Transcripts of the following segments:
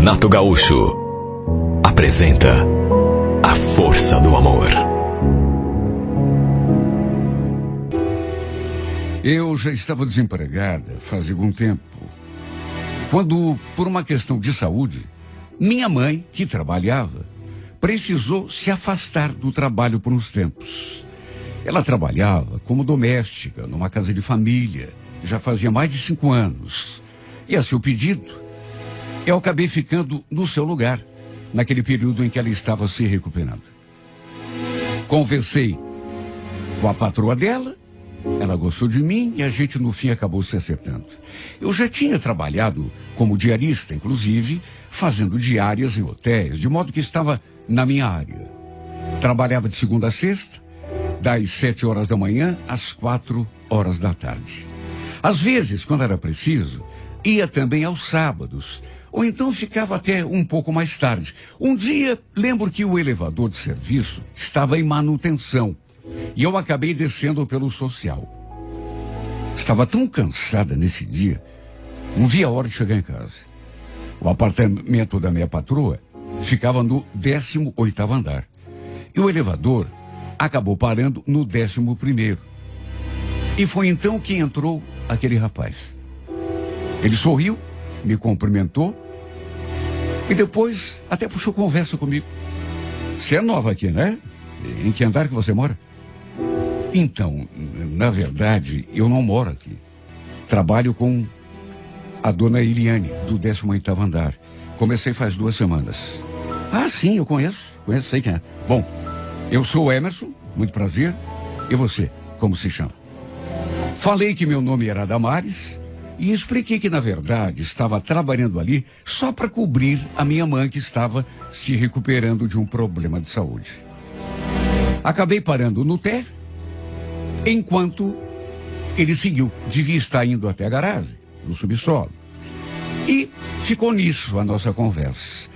Renato Gaúcho apresenta A Força do Amor. Eu já estava desempregada fazia algum tempo, quando, por uma questão de saúde, minha mãe, que trabalhava, precisou se afastar do trabalho por uns tempos. Ela trabalhava como doméstica numa casa de família, já fazia mais de 5 anos. E a seu pedido, eu acabei ficando no seu lugar, naquele período em que ela estava se recuperando. Conversei com a patroa dela, ela gostou de mim e a gente no fim acabou se acertando. Eu já tinha trabalhado como diarista, inclusive, fazendo diárias em hotéis, de modo que estava na minha área. Trabalhava de segunda a sexta, das 7 horas da manhã às 4 horas da tarde. Às vezes, quando era preciso, ia também aos sábados, ou então ficava até um pouco mais tarde. Um dia, lembro que o elevador de serviço estava em manutenção e eu acabei descendo pelo social. Estava tão cansada nesse dia, não via a hora de chegar em casa. O apartamento da minha patroa ficava no 18º andar e o elevador acabou parando no 11º. E foi então que entrou aquele rapaz. Ele sorriu, me cumprimentou e depois até puxou conversa comigo. Você é nova aqui, né? Em que andar que você mora? Então, na verdade, eu não moro aqui. Trabalho com a dona Eliane, do 18º andar. Comecei faz 2 semanas. Ah, sim, eu conheço, sei quem é. Bom, eu sou o Emerson, muito prazer. E você, como se chama? Falei que meu nome era Damares e expliquei que, na verdade, estava trabalhando ali só para cobrir a minha mãe, que estava se recuperando de um problema de saúde. Acabei parando no térreo, enquanto ele seguiu. Devia estar indo até a garagem, no subsolo. E ficou nisso a nossa conversa.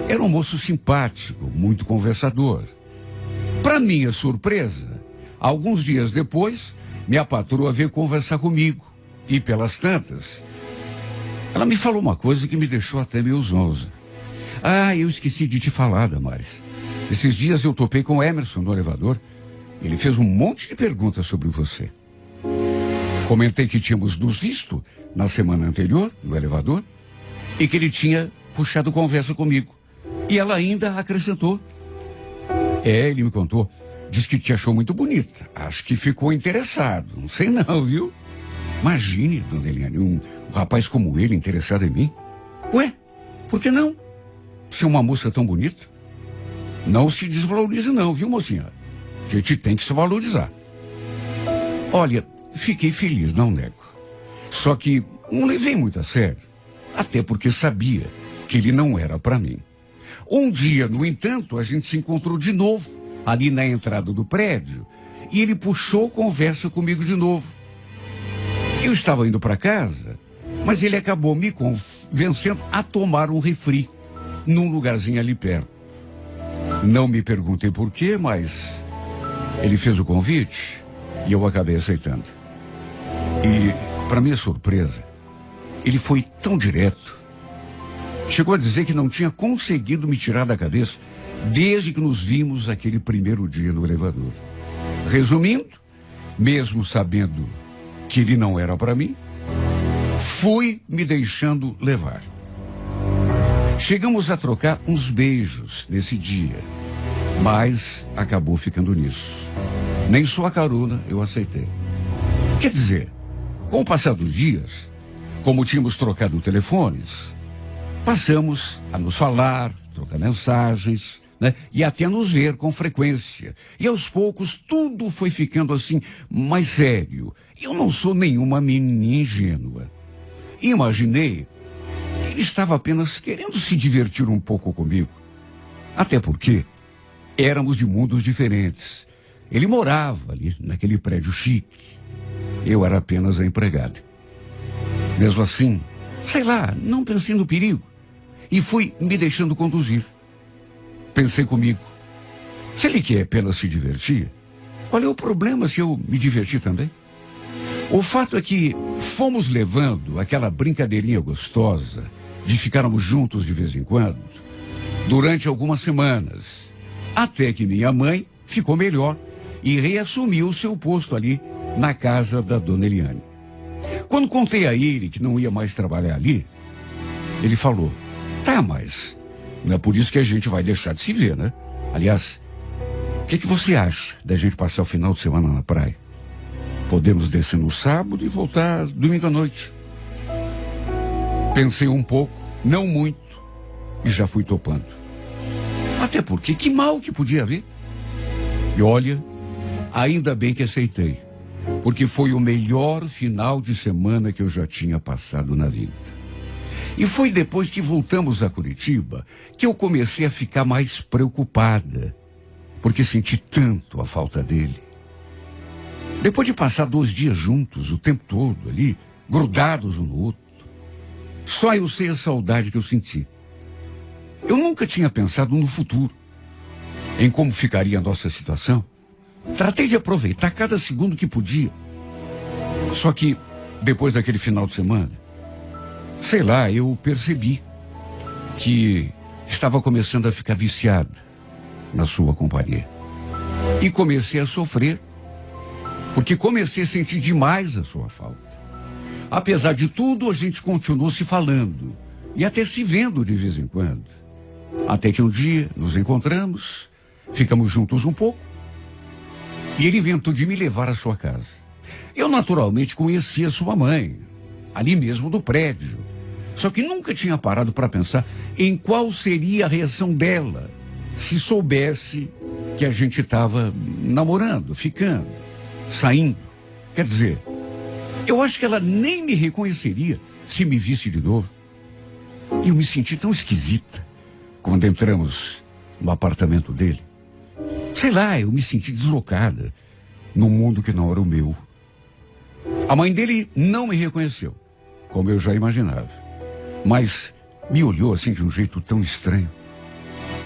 Era um moço simpático, muito conversador. Para minha surpresa, alguns dias depois, minha patroa veio conversar comigo. E pelas tantas, ela me falou uma coisa que me deixou até meio zonza. Ah, eu esqueci de te falar, Damares. Esses dias eu topei com o Emerson no elevador. Ele fez um monte de perguntas sobre você. Comentei que tínhamos nos visto na semana anterior, no elevador, e que ele tinha puxado conversa comigo. E ela ainda acrescentou. Ele me contou. Diz que te achou muito bonita. Acho que ficou interessado. Não sei não, viu? Imagine, dona Eliane, um rapaz como ele interessado em mim. Ué, por que não? Você é uma moça tão bonita. Não se desvalorize não, viu, mocinha? A gente tem que se valorizar. Olha, fiquei feliz, não nego. Só que não levei muito a sério. Até porque sabia que ele não era para mim. Um dia, no entanto, a gente se encontrou de novo, ali na entrada do prédio, e ele puxou conversa comigo de novo. Eu estava indo para casa, mas ele acabou me convencendo a tomar um refri, num lugarzinho ali perto. Não me perguntei por quê, mas ele fez o convite e eu acabei aceitando. E, para minha surpresa, ele foi tão direto. Chegou a dizer que não tinha conseguido me tirar da cabeça desde que nos vimos aquele primeiro dia no elevador. Resumindo, mesmo sabendo que ele não era para mim, fui me deixando levar. Chegamos a trocar uns beijos nesse dia, mas acabou ficando nisso. Nem sua carona eu aceitei. Quer dizer, com o passar dos dias, como tínhamos trocado telefones, passamos a nos falar, trocar mensagens, né? E até nos ver com frequência. E aos poucos tudo foi ficando assim mais sério. Eu não sou nenhuma menina ingênua. Imaginei que ele estava apenas querendo se divertir um pouco comigo. Até porque éramos de mundos diferentes. Ele morava ali naquele prédio chique. Eu era apenas a empregada. Mesmo assim, sei lá, não pensei no perigo. E fui me deixando conduzir. Pensei comigo, se ele quer apenas se divertir, qual é o problema se eu me divertir também? O fato é que fomos levando aquela brincadeirinha gostosa de ficarmos juntos de vez em quando, durante algumas semanas, até que minha mãe ficou melhor e reassumiu seu posto ali na casa da dona Eliane. Quando contei a ele que não ia mais trabalhar ali, ele falou: tá, mas não é por isso que a gente vai deixar de se ver, né? Aliás, o que você acha da gente passar o final de semana na praia? Podemos descer no sábado e voltar domingo à noite. Pensei um pouco, não muito, e já fui topando. Até porque, que mal que podia haver? E olha, ainda bem que aceitei, porque foi o melhor final de semana que eu já tinha passado na vida. E foi depois que voltamos a Curitiba que eu comecei a ficar mais preocupada, porque senti tanto a falta dele. Depois de passar 2 dias juntos, o tempo todo ali, grudados um no outro, só eu sei a saudade que eu senti. Eu nunca tinha pensado no futuro, em como ficaria a nossa situação. Tratei de aproveitar cada segundo que podia. Só que, depois daquele final de semana, sei lá, eu percebi que estava começando a ficar viciada na sua companhia. E comecei a sofrer, porque comecei a sentir demais a sua falta. Apesar de tudo, a gente continuou se falando e até se vendo de vez em quando. Até que um dia nos encontramos, ficamos juntos um pouco e ele inventou de me levar à sua casa. Eu naturalmente conhecia sua mãe, ali mesmo do prédio. Só que nunca tinha parado para pensar em qual seria a reação dela se soubesse que a gente estava namorando, ficando, saindo. Quer dizer, eu acho que ela nem me reconheceria se me visse de novo. E eu me senti tão esquisita quando entramos no apartamento dele. Sei lá, eu me senti deslocada num mundo que não era o meu. A mãe dele não me reconheceu, como eu já imaginava, mas me olhou assim de um jeito tão estranho.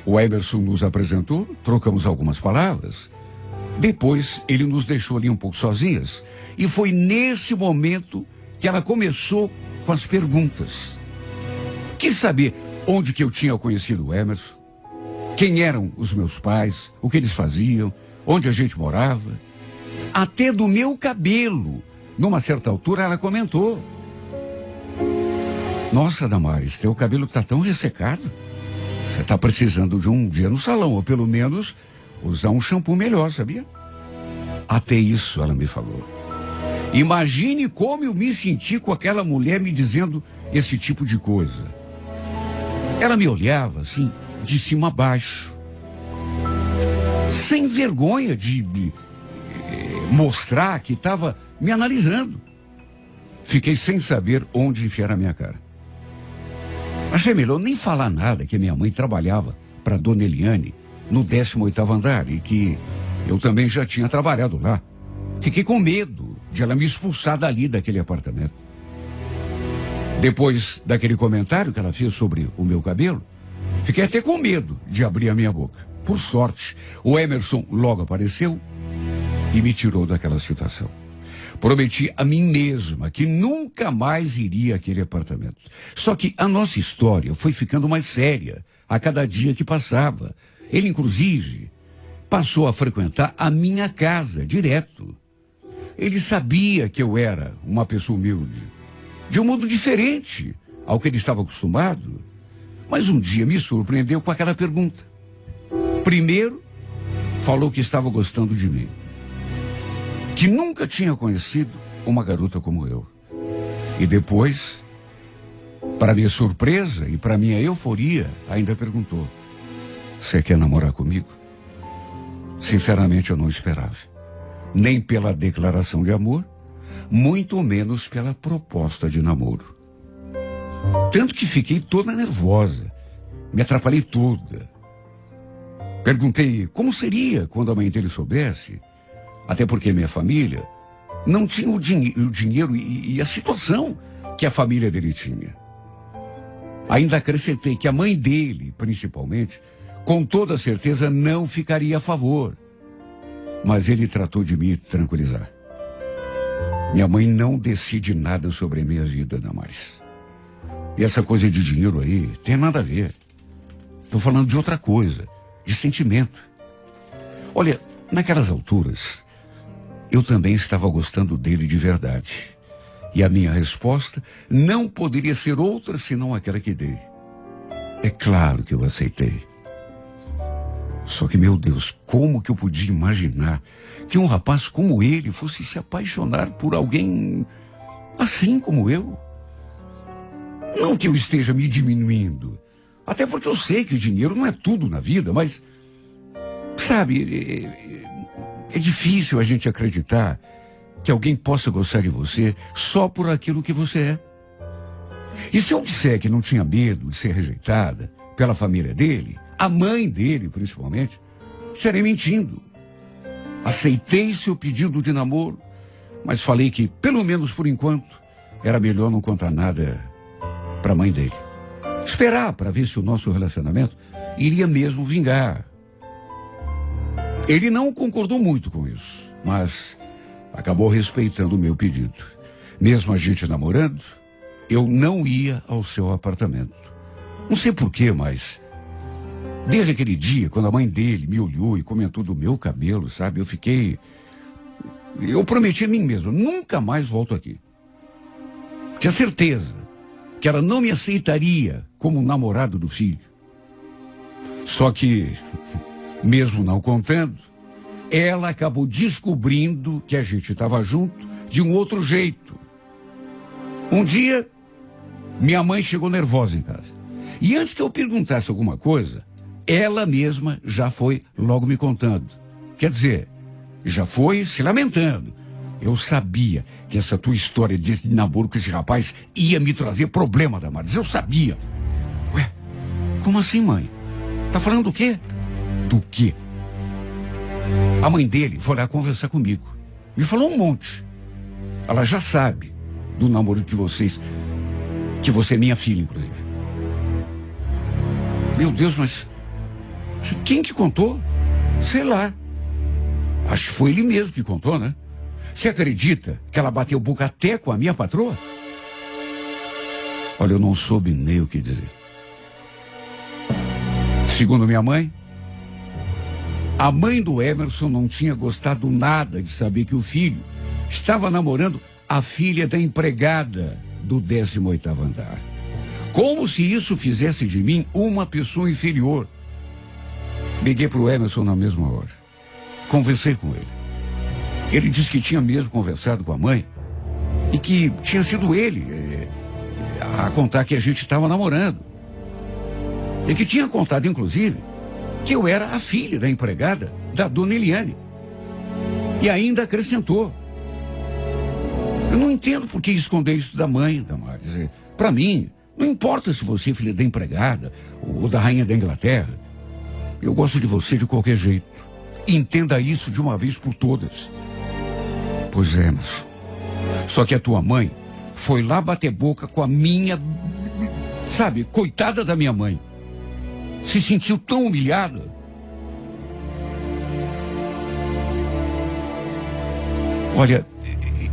O Emerson nos apresentou, trocamos algumas palavras. Depois ele nos deixou ali um pouco sozinhas e foi nesse momento que ela começou com as perguntas. Quis saber onde que eu tinha conhecido o Emerson, quem eram os meus pais, o que eles faziam, onde a gente morava, até do meu cabelo. Numa certa altura ela comentou: nossa, Damares, teu cabelo tá tão ressecado. Você tá precisando de um dia no salão, ou pelo menos usar um shampoo melhor, sabia? Até isso ela me falou. Imagine como eu me senti com aquela mulher me dizendo esse tipo de coisa. Ela me olhava assim, de cima a baixo, sem vergonha de mostrar que estava me analisando. Fiquei sem saber onde enfiar a minha cara. Achei melhor nem falar nada, que minha mãe trabalhava para dona Eliane no 18º andar e que eu também já tinha trabalhado lá. Fiquei com medo de ela me expulsar dali, daquele apartamento. Depois daquele comentário que ela fez sobre o meu cabelo, fiquei até com medo de abrir a minha boca. Por sorte, o Emerson logo apareceu e me tirou daquela situação. Prometi a mim mesma que nunca mais iria àquele apartamento. Só que a nossa história foi ficando mais séria a cada dia que passava. Ele, inclusive, passou a frequentar a minha casa direto. Ele sabia que eu era uma pessoa humilde, de um modo diferente ao que ele estava acostumado. Mas um dia me surpreendeu com aquela pergunta. Primeiro, falou que estava gostando de mim, que nunca tinha conhecido uma garota como eu. E depois, para minha surpresa e para minha euforia, ainda perguntou: você quer namorar comigo? Sinceramente, eu não esperava. Nem pela declaração de amor, muito menos pela proposta de namoro. Tanto que fiquei toda nervosa, me atrapalhei toda. Perguntei como seria quando a mãe dele soubesse, até porque minha família não tinha o dinheiro e a situação que a família dele tinha. Ainda acrescentei que a mãe dele, principalmente, com toda certeza não ficaria a favor. Mas ele tratou de me tranquilizar. Minha mãe não decide nada sobre a minha vida, Damares. E essa coisa de dinheiro aí tem nada a ver. Estou falando de outra coisa, de sentimento. Olha, naquelas alturas, eu também estava gostando dele de verdade. E a minha resposta não poderia ser outra senão aquela que dei. É claro que eu aceitei. Só que, meu Deus, como que eu podia imaginar que um rapaz como ele fosse se apaixonar por alguém assim como eu? Não que eu esteja me diminuindo, até porque eu sei que o dinheiro não é tudo na vida, mas, sabe, é difícil a gente acreditar que alguém possa gostar de você só por aquilo que você é. E se eu disser que não tinha medo de ser rejeitada pela família dele, a mãe dele principalmente, estarei mentindo. Aceitei seu pedido de namoro, mas falei que, pelo menos por enquanto, era melhor não contar nada para a mãe dele. Esperar para ver se o nosso relacionamento iria mesmo vingar. Ele não concordou muito com isso, mas acabou respeitando o meu pedido. Mesmo a gente namorando, eu não ia ao seu apartamento. Não sei porquê, mas desde aquele dia, quando a mãe dele me olhou e comentou do meu cabelo, sabe, eu prometi a mim mesmo, nunca mais volto aqui. Tinha certeza que ela não me aceitaria como namorado do filho. Só que, mesmo não contando, ela acabou descobrindo que a gente estava junto de um outro jeito. Um dia, minha mãe chegou nervosa em casa. E antes que eu perguntasse alguma coisa, ela mesma já foi logo me contando. Quer dizer, já foi se lamentando. Eu sabia que essa tua história de namoro com esse rapaz ia me trazer problema, Damares. Eu sabia. Ué, como assim, mãe? Tá falando do quê? Do quê? A mãe dele foi lá conversar comigo. Me falou um monte. Ela já sabe do namoro que você é minha filha, inclusive. Meu Deus, mas quem que contou? Sei lá. Acho que foi ele mesmo que contou, né? Você acredita que ela bateu boca até com a minha patroa? Olha, eu não soube nem o que dizer. Segundo minha mãe, a mãe do Emerson não tinha gostado nada de saber que o filho estava namorando a filha da empregada do 18º andar. Como se isso fizesse de mim uma pessoa inferior. Liguei para o Emerson na mesma hora. Conversei com ele. Ele disse que tinha mesmo conversado com a mãe e que tinha sido ele a contar que a gente estava namorando. E que tinha contado, inclusive, que eu era a filha da empregada da dona Eliane. E ainda acrescentou: eu não entendo por que esconder isso da mãe, Damares. Para mim, não importa se você é filha da empregada ou da rainha da Inglaterra. Eu gosto de você de qualquer jeito. Entenda isso de uma vez por todas. Pois é, Emerson. Só que a tua mãe foi lá bater boca com a minha... Sabe, coitada da minha mãe. Se sentiu tão humilhada. Olha,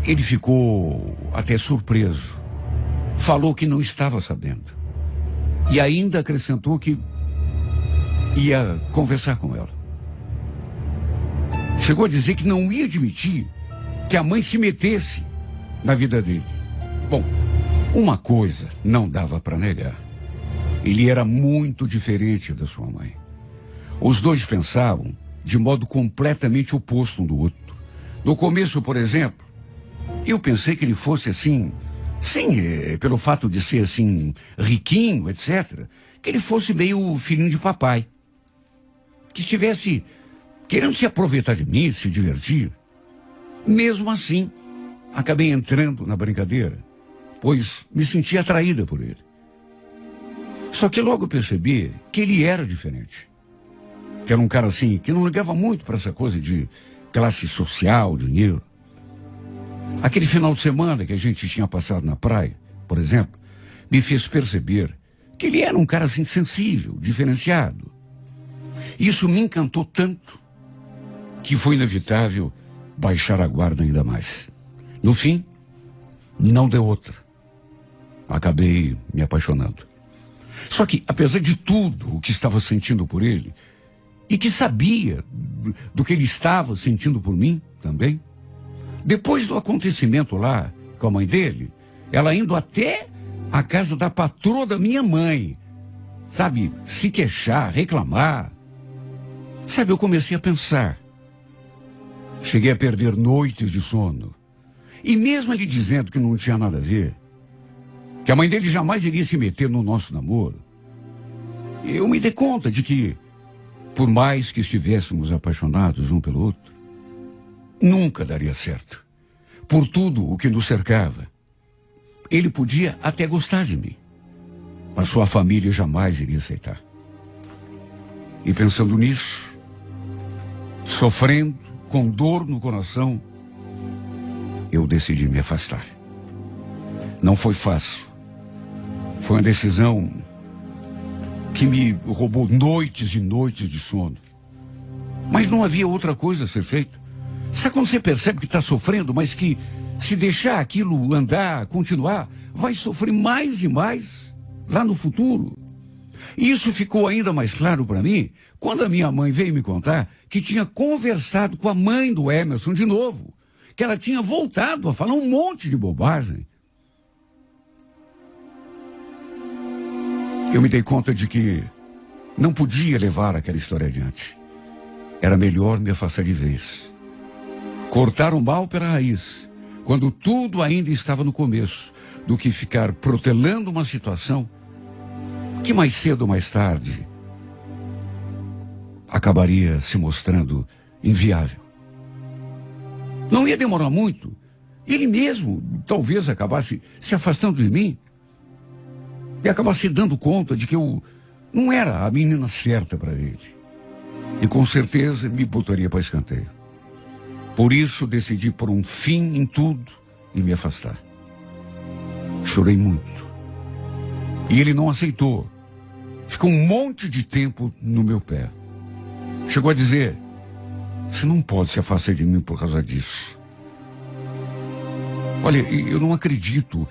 ele ficou até surpreso. Falou que não estava sabendo. E ainda acrescentou que ia conversar com ela. Chegou a dizer que não ia admitir que a mãe se metesse na vida dele. Bom, uma coisa não dava para negar. Ele era muito diferente da sua mãe. Os dois pensavam de modo completamente oposto um do outro. No começo, por exemplo, eu pensei que ele fosse assim, sim, pelo fato de ser assim, riquinho, etc., que ele fosse meio filhinho de papai. Que estivesse querendo se aproveitar de mim, se divertir. Mesmo assim, acabei entrando na brincadeira, pois me senti atraída por ele. Só que logo percebi que ele era diferente. Que era um cara assim, que não ligava muito para essa coisa de classe social, dinheiro. Aquele final de semana que a gente tinha passado na praia, por exemplo, me fez perceber que ele era um cara assim sensível, diferenciado. Isso me encantou tanto que foi inevitável baixar a guarda ainda mais. No fim, não deu outra. acabei me apaixonando. Só que, apesar de tudo o que estava sentindo por ele, e que sabia do que ele estava sentindo por mim também, depois do acontecimento lá com a mãe dele, ela indo até a casa da patroa da minha mãe, sabe, se queixar, reclamar. Sabe, eu comecei a pensar. Cheguei a perder noites de sono. E mesmo ele dizendo que não tinha nada a ver, que a mãe dele jamais iria se meter no nosso namoro, eu me dei conta de que, por mais que estivéssemos apaixonados um pelo outro, nunca daria certo. Por tudo o que nos cercava. Ele podia até gostar de mim, mas sua família jamais iria aceitar. E pensando nisso, sofrendo, com dor no coração, eu decidi me afastar. Não foi fácil. Foi uma decisão que me roubou noites e noites de sono. Mas não havia outra coisa a ser feita. Sabe quando você percebe que está sofrendo, mas que se deixar aquilo andar, continuar, vai sofrer mais e mais lá no futuro? E isso ficou ainda mais claro para mim quando a minha mãe veio me contar que tinha conversado com a mãe do Emerson de novo, que ela tinha voltado a falar um monte de bobagem. Eu me dei conta de que não podia levar aquela história adiante. Era melhor me afastar de vez. Cortar o mal pela raiz, quando tudo ainda estava no começo, do que ficar protelando uma situação que mais cedo ou mais tarde acabaria se mostrando inviável. Não ia demorar muito. Ele mesmo talvez acabasse se afastando de mim e acabasse dando conta de que eu não era a menina certa para ele. E com certeza me botaria para escanteio. Por isso decidi pôr um fim em tudo e me afastar. Chorei muito. E ele não aceitou. Ficou um monte de tempo no meu pé. Chegou a dizer: você não pode se afastar de mim por causa disso. Olha, eu não acredito.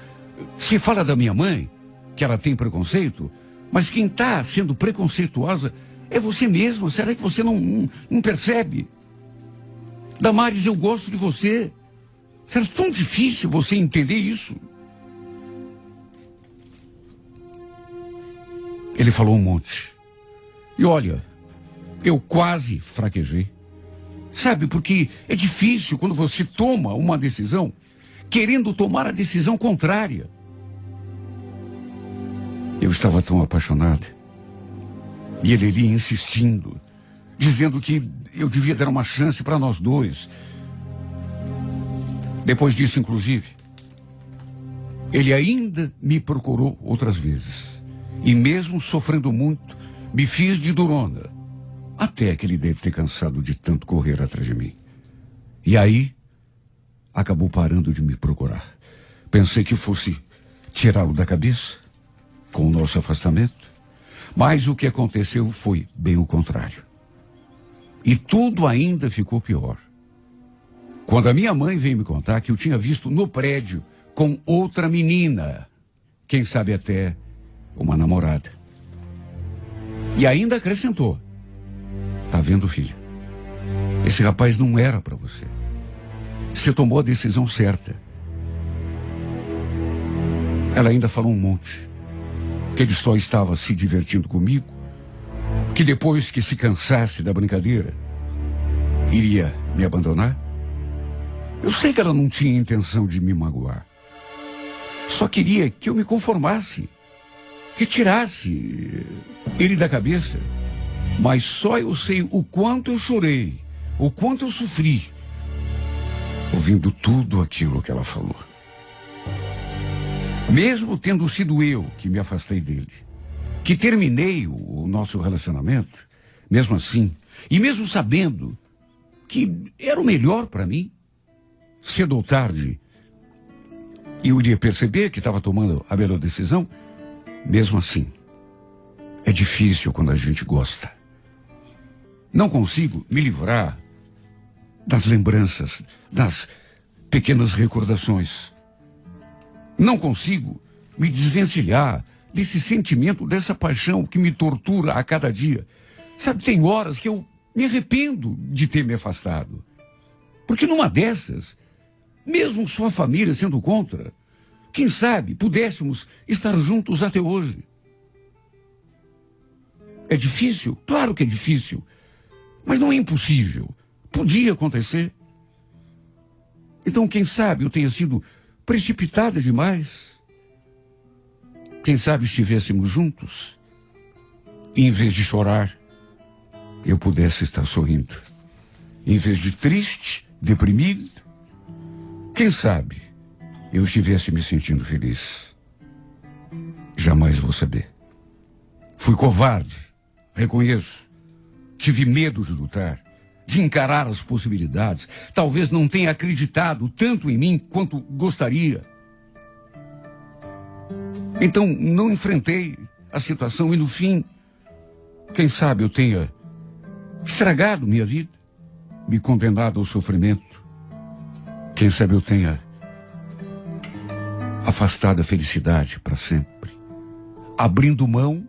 Você fala da minha mãe, que ela tem preconceito, mas quem está sendo preconceituosa é você mesmo. Será que você não percebe? Damares, eu gosto de você. Será tão difícil você entender isso? Ele falou um monte. E olha, eu quase fraquejei. Sabe, porque é difícil quando você toma uma decisão, querendo tomar a decisão contrária. Eu estava tão apaixonada. E ele ia insistindo, dizendo que eu devia dar uma chance para nós dois. Depois disso, inclusive, ele ainda me procurou outras vezes. E mesmo sofrendo muito, me fiz de durona. Até que ele deve ter cansado de tanto correr atrás de mim. E aí, acabou parando de me procurar. Pensei que fosse tirá-lo da cabeça, com o nosso afastamento. Mas o que aconteceu foi bem o contrário. E tudo ainda ficou pior. Quando a minha mãe veio me contar que eu tinha visto no prédio com outra menina. Quem sabe até uma namorada. E ainda acrescentou: tá vendo, filho? Esse rapaz não era para você. Você tomou a decisão certa. Ela ainda falou um monte. Que ele só estava se divertindo comigo. Que depois que se cansasse da brincadeira, iria me abandonar. Eu sei que ela não tinha intenção de me magoar. Só queria que eu me conformasse. Que tirasse ele da cabeça. Mas só eu sei o quanto eu chorei, o quanto eu sofri, ouvindo tudo aquilo que ela falou. Mesmo tendo sido eu que me afastei dele, que terminei o nosso relacionamento, mesmo assim, e mesmo sabendo que era o melhor para mim, cedo ou tarde, eu iria perceber que estava tomando a melhor decisão. Mesmo assim, é difícil quando a gente gosta. Não consigo me livrar das lembranças, das pequenas recordações. Não consigo me desvencilhar desse sentimento, dessa paixão que me tortura a cada dia. Sabe, tem horas que eu me arrependo de ter me afastado. Porque numa dessas, mesmo sua família sendo contra, quem sabe pudéssemos estar juntos até hoje. É difícil? Claro que é difícil. Mas não é impossível. Podia acontecer. Então, quem sabe eu tenha sido precipitada demais. Quem sabe estivéssemos juntos e, em vez de chorar, eu pudesse estar sorrindo. Em vez de triste, deprimido, quem sabe eu estivesse me sentindo feliz. Jamais vou saber. Fui covarde, reconheço. Tive medo de lutar, de encarar as possibilidades. Talvez não tenha acreditado tanto em mim quanto gostaria. Então, não enfrentei a situação e, no fim, quem sabe eu tenha estragado minha vida, me condenado ao sofrimento. Quem sabe eu tenha afastado a felicidade para sempre, abrindo mão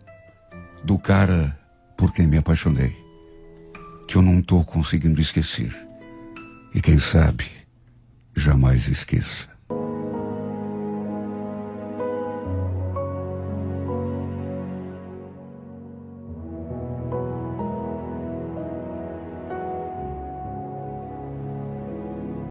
do cara por quem me apaixonei, que eu não estou conseguindo esquecer. E quem sabe, jamais esqueça.